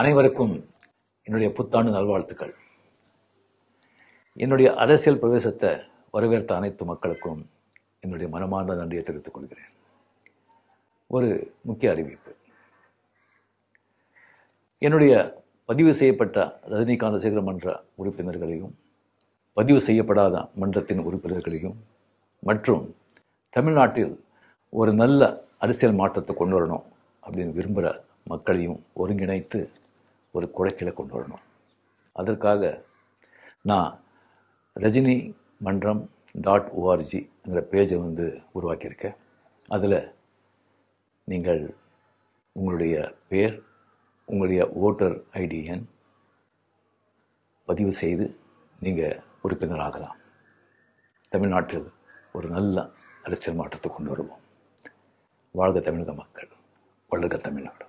அனைவருக்கும் என்னுடைய புத்தாண்டு நல்வாழ்த்துக்கள். என்னுடைய அரசியல் பிரவேசத்தை வரவேற்ற அனைத்து மக்களுக்கும் என்னுடைய மனமார்ந்த நன்றியை தெரிவித்துக் கொள்கிறேன். ஒரு முக்கிய அறிவிப்பு. என்னுடைய பதிவு செய்யப்பட்ட ரஜினிகாந்த் ரசிகர் மன்ற உறுப்பினர்களையும் பதிவு செய்யப்படாத மன்றத்தின் உறுப்பினர்களையும் மற்றும் தமிழ்நாட்டில் ஒரு நல்ல அரசியல் மாற்றத்தை கொண்டு வரணும் அப்படின்னு விரும்புகிற மக்களையும் ஒருங்கிணைத்து ஒரு குடைக்கீழை கொண்டு வரணும். அதற்காக நான் ரஜினி மன்றம் .orgங்கிற பேஜை உருவாக்கியிருக்கேன். அதில் நீங்கள் உங்களுடைய பேர், உங்களுடைய ஓட்டர் ஐடி எண் பதிவு செய்து நீங்கள் உறுப்பினராகலாம். தமிழ்நாட்டில் ஒரு நல்ல அரசியல் மாற்றத்தை கொண்டு வருவோம். வாழ்க தமிழக மக்கள், வளர்க தமிழ்நாடு.